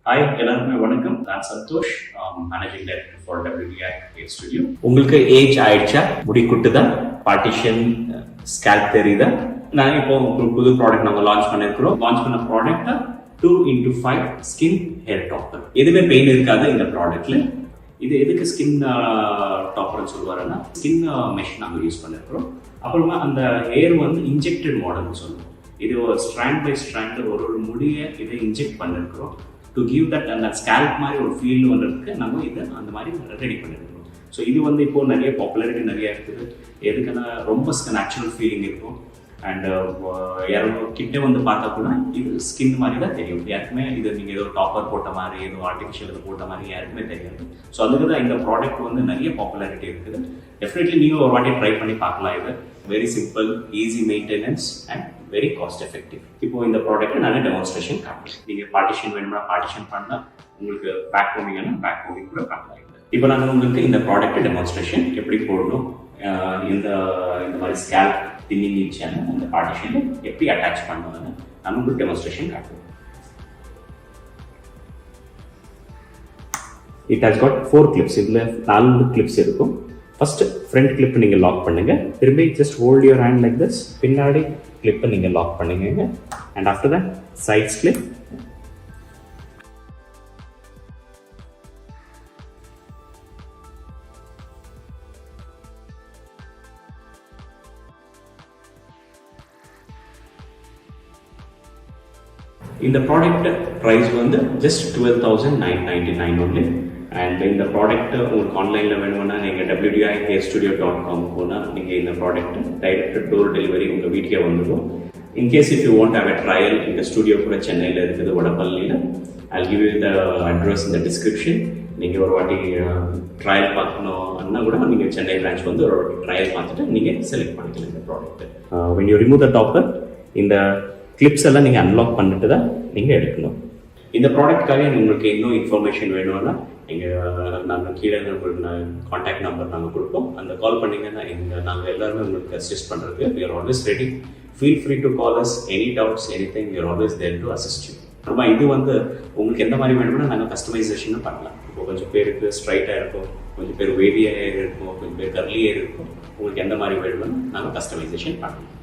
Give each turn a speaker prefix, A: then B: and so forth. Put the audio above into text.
A: Hi எல்லாருக்குமே வணக்கம். நான் Santhosh, managing director for WDI Hair Studio. உங்களுக்கு ஏஜ் ஆயிடுச்சா? முடி குட்டுதா? பார்ட்டிஷன் ஸ்கேல்ப் தெரியுதா? நான் இப்போ புது ப்ராடக்ட் நாங்கள் லான்ச் பண்ணிருக்கிறோம். லான்ச் பண்ண product 2x5 skin hair topper. எதுவுமே பெயின் இருக்காது இந்த ப்ராடக்ட்ல. இது எதுக்கு ஸ்கின் டாப்பர்னு சொல்லுவாருன்னா, ஸ்கின் மெஷ் நாங்கள் யூஸ் பண்ணிருக்கிறோம். அப்புறமா அந்த ஹேர் வந்து இன்ஜெக்டட் மாடல்னு சொல்லுவோம். இது ஒரு ஸ்ட்ராண்ட் பை ஸ்ட்ராண்ட் ஒரு முடியை இதை இன்ஜெக்ட் பண்ணிருக்கிறோம். டு கிவ் தட் அந்த ஸ்கேல்ப் மாதிரி ஒரு ஃபீல் வந்ததுக்கு நம்ம இதை அந்த மாதிரி ரெடி பண்ணிருக்கோம். ஸோ இது வந்து இப்போ நிறைய பாப்புலாரிட்டி நிறைய இருக்குது. எதுக்குன்னா ரொம்ப நேச்சுரல் ஃபீலிங் இருக்கும். அண்ட் யாரும் கிட்ட வந்து பார்த்தா கூட இது ஸ்கின் மாதிரி தான் தெரியும். யாருக்குமே இது நீங்கள் ஏதோ டாப்பர் போட்ட மாதிரி ஏதோ ஆர்டிஃபிஷியல் இது போட்ட மாதிரி யாருக்குமே தெரியாது. ஸோ அதுக்கு தான் இந்த ப்ராடக்ட் வந்து நிறைய பாப்புலாரிட்டி இருக்குது. டெஃபினெட்லி நீங்கள் ஒரு வாட்டி ட்ரை பண்ணி பார்க்கலாம். இது very simple, easy maintenance and very cost effective. இப்போ இந்த ப்ராடக்ட் நான் டெமான்ஸ்ட்ரேஷன் காட்டுறேன். நீங்கள் பார்ட்டிஷன் வேணும்னா பார்ட்டிஷன் பண்ணலாம், உங்களுக்கு பேக் கோமிங்னா பேக் கோமிங் கூட பண்ணலாம். இப்போ நான் உங்களுக்கு இந்த ப்ராடக்ட் டெமான்ஸ்ட்ரேஷன் எப்படி போடணும், இந்த மாதிரி ஸ்கேல்ப் தின்னிங் சேனல் அந்த பார்ட்டிஷன் எப்படி அட்டாச் பண்ணுவாங்க நான் உங்களுக்கு டெமான்ஸ்ட்ரேஷன் காட்டுறேன். It has got 4 clips. இதில் 4 கிளிப்ஸ் இருக்கும். ஃபர்ஸ்ட் ஃப்ரண்ட் கிளிப் நீங்கள் லாக் பண்ணுங்க. திரும்பி just hold your hand like this. பின்னாடி கிளிப்பை நீங்கள் லாக் பண்ணுங்க. And after that sides clip. இந்த ப்ராடக்ட் ப்ரைஸ் வந்து ஜஸ்ட் 12,999 only. அண்ட் இந்த ப்ராடக்ட் உங்களுக்கு ஆன்லைனில் வேணும்னா நீங்கள் WDIHairstudio.com போனால் நீங்கள் இந்த ப்ராடக்ட் டைரக்ட் டோர் டெலிவரி உங்கள் வீட்டுக்கே வந்துடும். In case if you want have a trial, இந்த ஸ்டுடியோ கூட சென்னையில் இருக்குது, வடபள்ளியில். I'll give you the address in the description. நீங்கள் ஒரு வாட்டி ட்ரையல் பார்க்கணும்னா கூட நீங்கள் சென்னை பிரான்ச் வந்து ஒரு ட்ரையல் பார்த்துட்டு நீங்கள் செலக்ட் பண்ணிக்கலாம் இந்த product. when you remove the topper, இந்த கிளிப்ஸ் எல்லாம் நீங்கள் அன்லாக் பண்ணிட்டு தான் நீங்கள் எடுக்கணும். இந்த ப்ராடக்ட்காக உங்களுக்கு இன்னும் இன்ஃபர்மேஷன் வேணும்னா நீங்கள் நாங்கள் கீழே உங்களுக்கு கான்டாக்ட் நம்பர் நாங்கள் கொடுப்போம். அந்த கால் பண்ணிங்கன்னா நாங்கள் எல்லாருமே உங்களுக்கு அசிஸ்ட் பண்ணுறதுக்கு we are always ready. Feel free to call us any doubts, anything. We are always there to assist you. அப்புறமா இது வந்து உங்களுக்கு எந்த மாதிரி வேணும்னா நாங்கள் கஸ்டமைசேஷனும் பண்ணலாம். இப்போ கொஞ்சம் பேருக்கு ஸ்ட்ரைட்டாக இருக்கும், கொஞ்சம் பேர் வேவியாக இருக்கும், கொஞ்சம் பேர் கர்லியாக இருக்கும். உங்களுக்கு எந்த மாதிரி வேணும்னா நாங்கள் கஸ்டமைசேஷன் பண்ணலாம்.